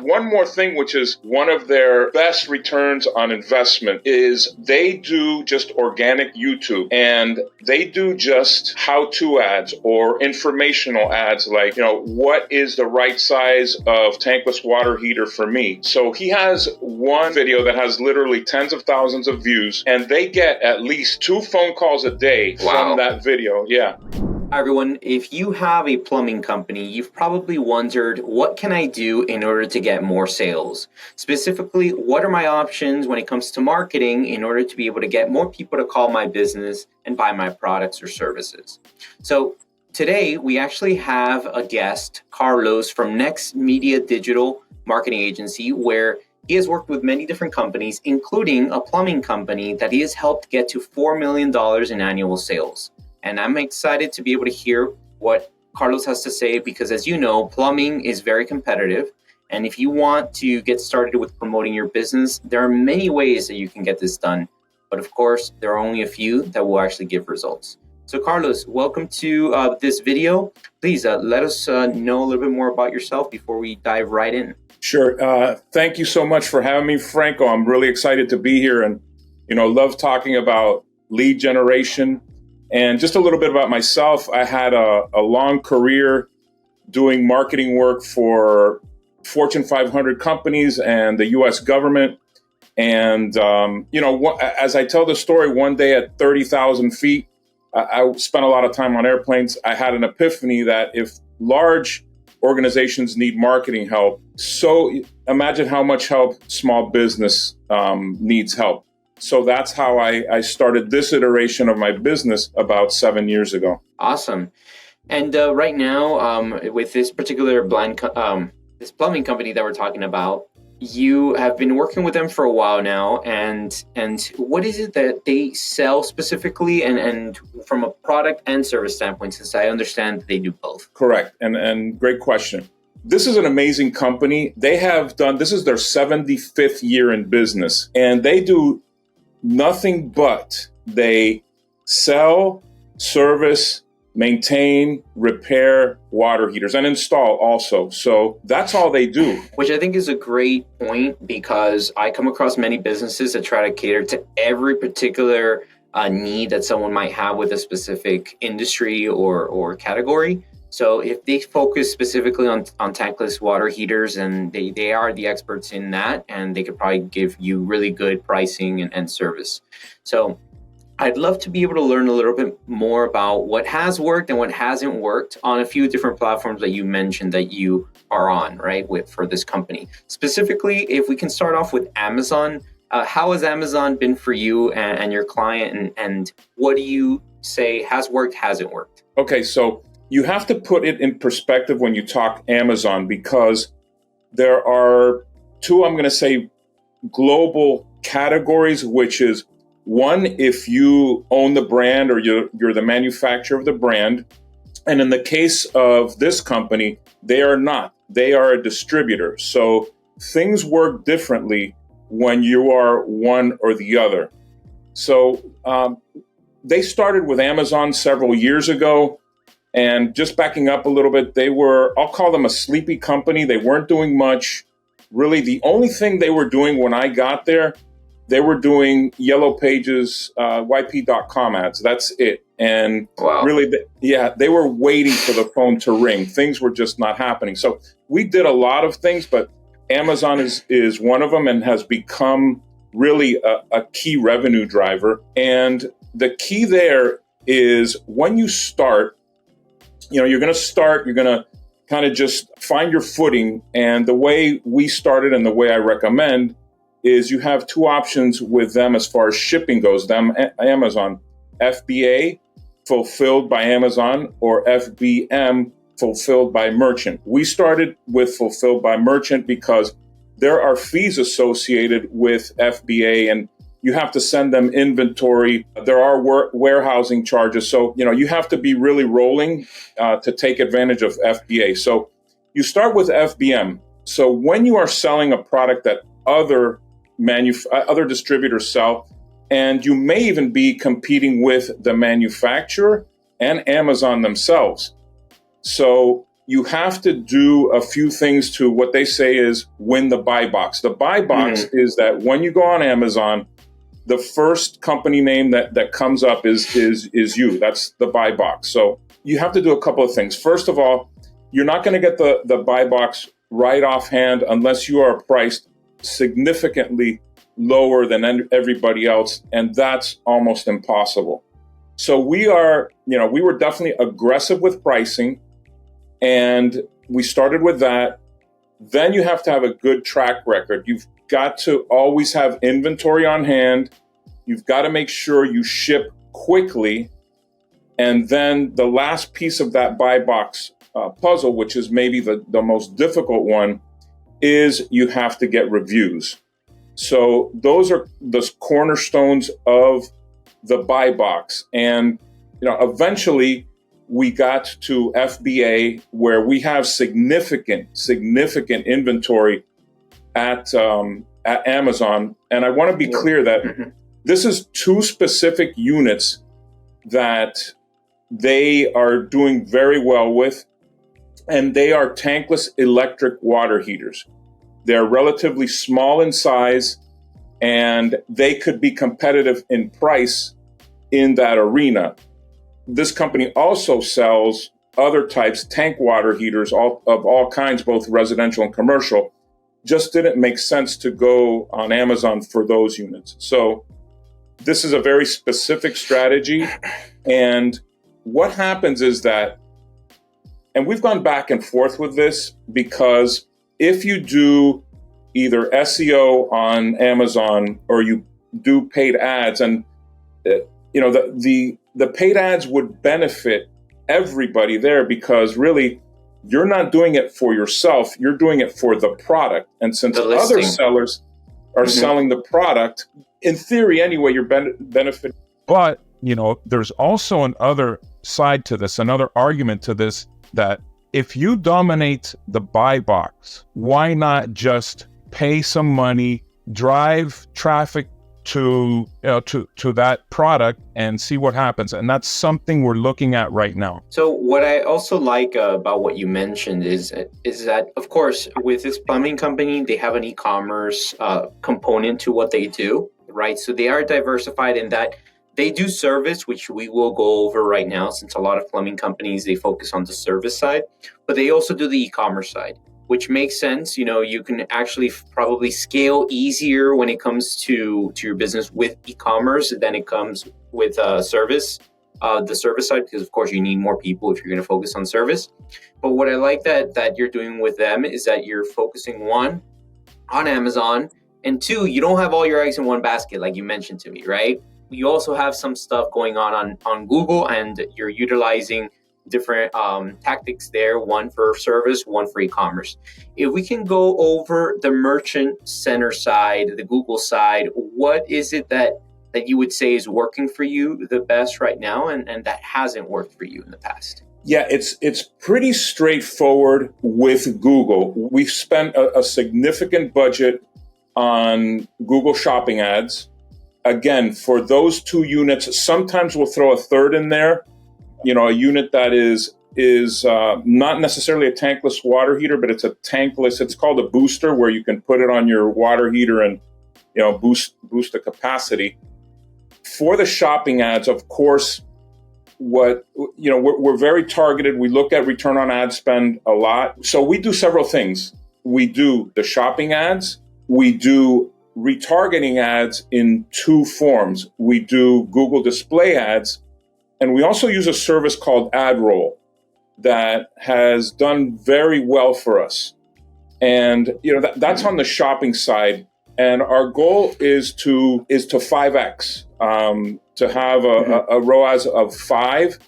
one more thing, which is one of their best returns on investment, is they do just organic YouTube, and they do just how-to ads or informational ads like, what is the right size of tankless water heater for me? So he has one video that has literally tens of thousands of views, and they get at least 2 phone calls a day from that video. Yeah. Hi everyone, if you have a plumbing company, you've probably wondered, what can I do in order to get more sales? Specifically, what are my options when it comes to marketing in order to be able to get more people to call my business and buy my products or services? So today we actually have a guest, Carlos from Next Media Digital Marketing Agency, where he has worked with many different companies, including a plumbing company that he has helped get to $4 million in annual sales. And I'm excited to be able to hear what Carlos has to say because, as you know, plumbing is very competitive. And if you want to get started with promoting your business, there are many ways that you can get this done. But of course, there are only a few that will actually give results. So Carlos, welcome to this video. Please let us know a little bit more about yourself before we dive right in. Sure. Thank you so much for having me, Franco. I'm really excited to be here and, love talking about lead generation. And just a little bit about myself, I had a long career doing marketing work for Fortune 500 companies and the U.S. government. And, as I tell the story, one day at 30,000 feet, I spent a lot of time on airplanes. I had an epiphany that if large organizations need marketing help, so imagine how much help small business needs help. So that's how I started this iteration of my business about 7 years ago. Awesome. And right now, with this particular this plumbing company that we're talking about, you have been working with them for a while now. And what is it that they sell specifically and from a product and service standpoint, since I understand they do both? Correct. And great question. This is an amazing company. This is their 75th year in business, and they do nothing but they sell, service, maintain, repair water heaters and install also. So that's all they do. Which I think is a great point because I come across many businesses that try to cater to every particular need that someone might have with a specific industry or category. So if they focus specifically on tankless water heaters, and they are the experts in that, and they could probably give you really good pricing and service. So I'd love to be able to learn a little bit more about what has worked and what hasn't worked on a few different platforms that you mentioned that you are on, right, for this company. Specifically, if we can start off with Amazon, how has Amazon been for you and your client, and what do you say has worked, hasn't worked? Okay, so you have to put it in perspective when you talk Amazon, because there are 2, I'm going to say, global categories, which is one, if you own the brand or you're the manufacturer of the brand. And in the case of this company, they are not. They are a distributor. So things work differently when you are one or the other. So they started with Amazon several years ago. And just backing up a little bit, I'll call them a sleepy company. They weren't doing much. Really, the only thing they were doing when I got there, they were doing Yellow Pages, YP.com ads. That's it. And really, they were waiting for the phone to ring. Things were just not happening. So we did a lot of things, but Amazon is one of them and has become really a key revenue driver. And the key there is when you start, you're going to kind of just find your footing. And the way we started and the way I recommend is you have 2 options with them as far as shipping goes. Amazon, FBA, fulfilled by Amazon, or FBM, fulfilled by merchant. We started with fulfilled by merchant because there are fees associated with FBA, and you have to send them inventory. There are warehousing charges. So, you have to be really rolling to take advantage of FBA. So you start with FBM. So when you are selling a product that other distributors sell, and you may even be competing with the manufacturer and Amazon themselves. So you have to do a few things to what they say is win the buy box. The buy box is that when you go on Amazon, the first company name that comes up is you. That's the buy box. So you have to do a couple of things. First of all, you're not going to get the buy box right offhand unless you are priced significantly lower than everybody else, and that's almost impossible. So we were definitely aggressive with pricing, and we started with that. Then you have to have a good track record. You've got to always have inventory on hand. You've got to make sure you ship quickly. And then the last piece of that buy box puzzle, which is maybe the most difficult one, is you have to get reviews. So those are the cornerstones of the buy box. And eventually we got to FBA, where we have significant inventory at Amazon. And I want to be clear that this is 2 specific units that they are doing very well with, and they are tankless electric water heaters. They're relatively small in size, and they could be competitive in price in that arena. This company also sells other types, tank water heaters of all kinds, both residential and commercial. Just didn't make sense to go on Amazon for those units. So this is a very specific strategy. And what happens is that, and we've gone back and forth with this, because if you do either SEO on Amazon or you do paid ads, and the paid ads would benefit everybody there, because really you're not doing it for yourself, you're doing it for the product. And since other sellers are selling the product, in theory anyway, you're benefiting. But, there's also another side to this, another argument to this, that if you dominate the buy box, why not just pay some money, drive traffic to that product and see what happens? And that's something we're looking at right now. So what I also like about what you mentioned is that, of course, with this plumbing company, they have an e-commerce component to what they do, right? So they are diversified in that they do service, which we will go over right now, since a lot of plumbing companies, they focus on the service side, but they also do the e-commerce side, which makes sense. You can actually probably scale easier when it comes to your business with e-commerce than it comes with service, the service side, because of course you need more people if you're going to focus on service. But what I like that you're doing with them is that you're focusing, 1, on Amazon, and 2, you don't have all your eggs in one basket, like you mentioned to me, right? You also have some stuff going on Google, and you're utilizing different tactics there, 1 for service, 1 for e-commerce. If we can go over the merchant center side, the Google side, what is it that you would say is working for you the best right now, and that hasn't worked for you in the past? Yeah, it's pretty straightforward with Google. We've spent a significant budget on Google shopping ads. Again, for those 2 units, sometimes we'll throw a third in there, a unit that is not necessarily a tankless water heater, but it's a tankless, it's called a booster, where you can put it on your water heater and, boost the capacity. For the shopping ads, of course, we're very targeted. We look at return on ad spend a lot. So we do several things. We do the shopping ads. We do retargeting ads in 2 forms. We do Google display ads, and we also use a service called AdRoll that has done very well for us. And that's on the shopping side. And our goal is to 5x, to have a ROAS of 5.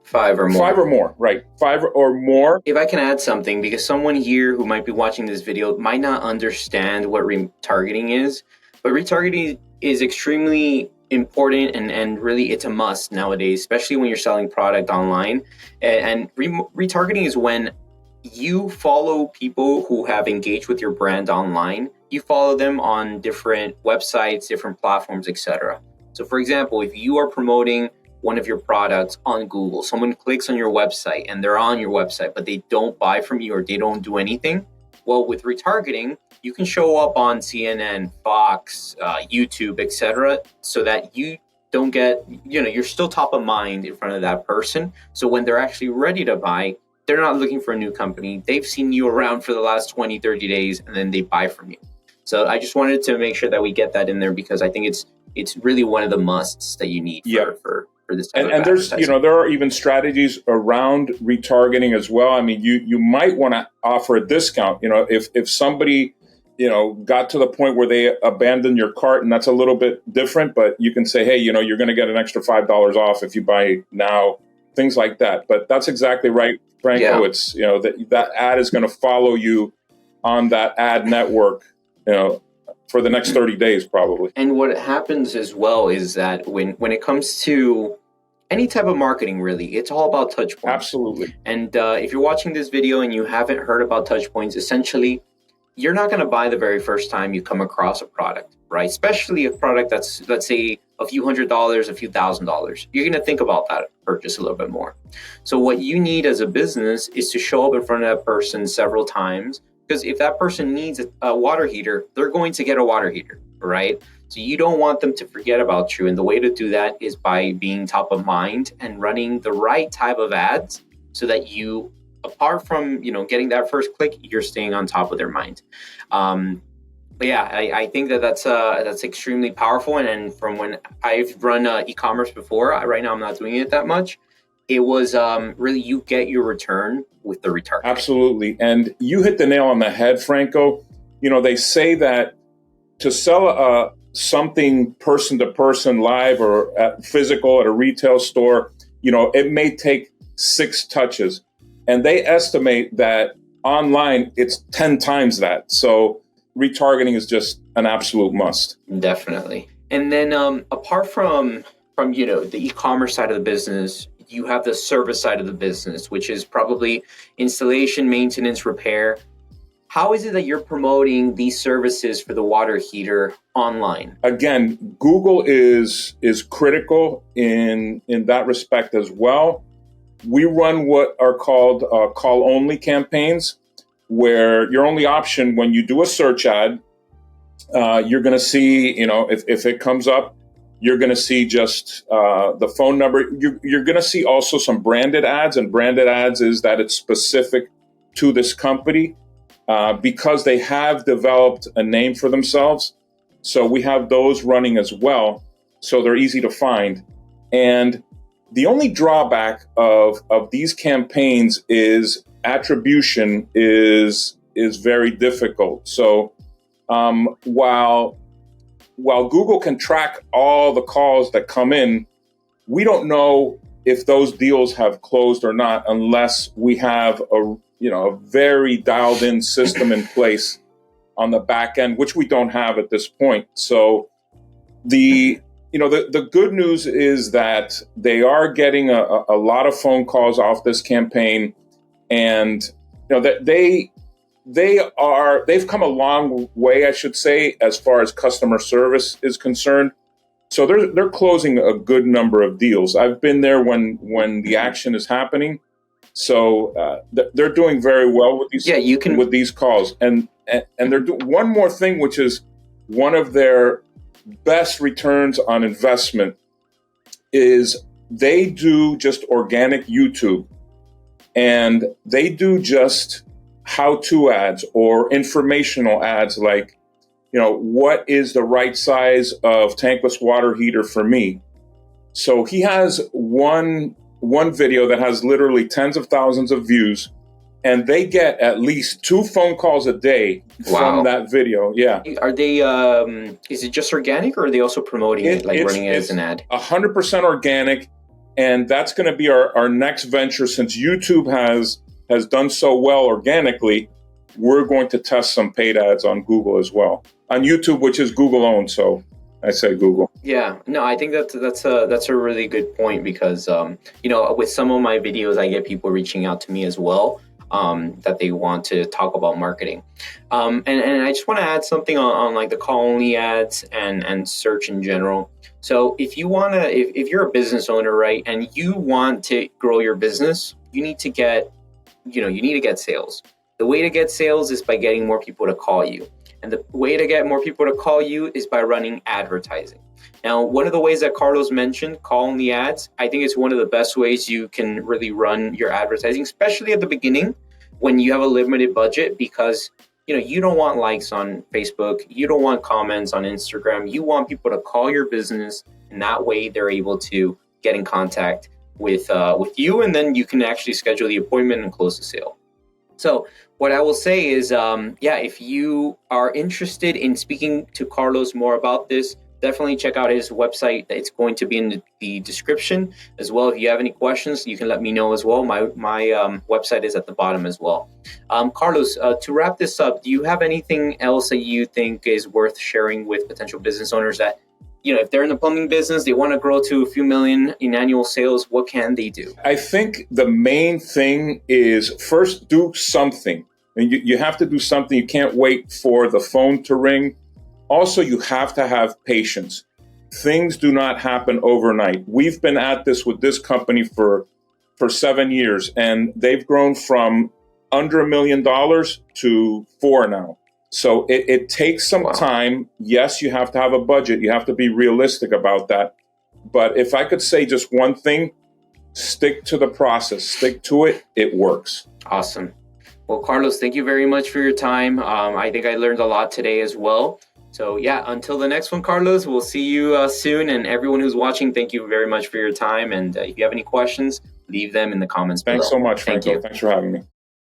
5 or more. 5 or more, right. 5 or more. If I can add something, because someone here who might be watching this video might not understand what retargeting is, but retargeting is extremely important, and really it's a must nowadays, especially when you're selling product online. And retargeting is when you follow people who have engaged with your brand online. You follow them on different websites, different platforms, etc. So for example, if you are promoting one of your products on Google, someone clicks on your website and they're on your website, but they don't buy from you or they don't do anything. Well, with retargeting, you can show up on CNN, Fox, YouTube, etc., so that you don't get, you're still top of mind in front of that person. So when they're actually ready to buy, they're not looking for a new company. They've seen you around for the last 20, 30 days, and then they buy from you. So I just wanted to make sure that we get that in there, because I think it's really one of the musts that you need for this type of there's, there are even strategies around retargeting as well. I mean, you might want to offer a discount, if somebody, got to the point where they abandoned your cart, and that's a little bit different, but you can say, hey, you're going to get an extra $5 off if you buy now, things like that. But that's exactly right, Franco. Yeah. It's, that ad is going to follow you on that ad network, for the next 30 days, probably. And what happens as well is that when it comes to any type of marketing, really, it's all about touch points. Absolutely. And if you're watching this video and you haven't heard about touch points, essentially, you're not going to buy the very first time you come across a product, right? Especially a product that's, let's say, a few $100s, a few $1,000s. You're going to think about that purchase a little bit more. So what you need as a business is to show up in front of that person several times. Because if that person needs a water heater, they're going to get a water heater, right? So you don't want them to forget about you. And the way to do that is by being top of mind and running the right type of ads so that you, apart from, getting that first click, you're staying on top of their mind. But yeah, I think that's extremely powerful. And from when I've run e-commerce before, right now I'm not doing it that much. It was really, you get your return with the retargeting. Absolutely. And you hit the nail on the head, Franco. They say that to sell something person to person live or physical at a retail store, it may take 6 touches. And they estimate that online it's 10 times that. So retargeting is just an absolute must. Definitely. And then apart from the e-commerce side of the business, you have the service side of the business, which is probably installation, maintenance, repair. How is it that you're promoting these services for the water heater online? Again, Google is critical in that respect as well. We run what are called call-only campaigns, where your only option when you do a search ad, you're going to see, if it comes up, you're going to see just the phone number. You're going to see also some branded ads, and branded ads is that it's specific to this company because they have developed a name for themselves. So we have those running as well. So they're easy to find. And the only drawback of these campaigns is attribution is very difficult. So while Google can track all the calls that come in, we don't know if those deals have closed or not unless we have a very dialed in system in place on the back end, which we don't have at this point. So the good news is that they are getting a lot of phone calls off this campaign, and that they've come a long way, I should say, as far as customer service is concerned. So they're closing a good number of deals. I've been there when the action is happening. So they're doing very well with these with these calls. And they're doing one more thing, which is one of their best returns on investment, is they do just organic YouTube, and they do just how-to ads or informational ads like, what is the right size of tankless water heater for me? So he has one video that has literally tens of thousands of views, and they get at least 2 phone calls a day from that video. Yeah. Are they, is it just organic, or are they also promoting it, running it as an ad? 100% organic. And that's going to be our next venture. Since YouTube has done so well organically, we're going to test some paid ads on Google as well. On YouTube, which is Google owned, so I say Google. Yeah, no, I think that's a really good point, because with some of my videos, I get people reaching out to me as well. that they want to talk about marketing. And I just want to add something on like the call only ads and search in general. So if you want to, if you're a business owner, right, and you want to grow your business, you need to get sales. The way to get sales is by getting more people to call you. And the way to get more people to call you is by running advertising. Now, one of the ways that Carlos mentioned, call only ads, I think it's one of the best ways you can really run your advertising, especially at the beginning when you have a limited budget, because you don't want likes on Facebook, you don't want comments on Instagram, you want people to call your business, and that way they're able to get in contact with you, and then you can actually schedule the appointment and close the sale. So what I will say is, if you are interested in speaking to Carlos more about this, definitely check out his website. It's going to be in the description as well. If you have any questions, you can let me know as well. My website is at the bottom as well. Carlos, to wrap this up, do you have anything else that you think is worth sharing with potential business owners that, if they're in the plumbing business, they want to grow to a few million in annual sales, what can they do? I think the main thing is first do something. And you have to do something. You can't wait for the phone to ring. Also, you have to have patience. Things do not happen overnight. We've been at this with this company for 7 years, and they've grown from under $1 million to 4 now. So it takes some time. Yes, you have to have a budget. You have to be realistic about that. But if I could say just one thing, stick to the process. Stick to it. It works. Awesome. Well, Carlos, thank you very much for your time. I think I learned a lot today as well. So until the next one, Carlos, we'll see you soon. And everyone who's watching, thank you very much for your time. And if you have any questions, leave them in the comments below. Thanks so much, Franco. Thank you. Thanks for having me.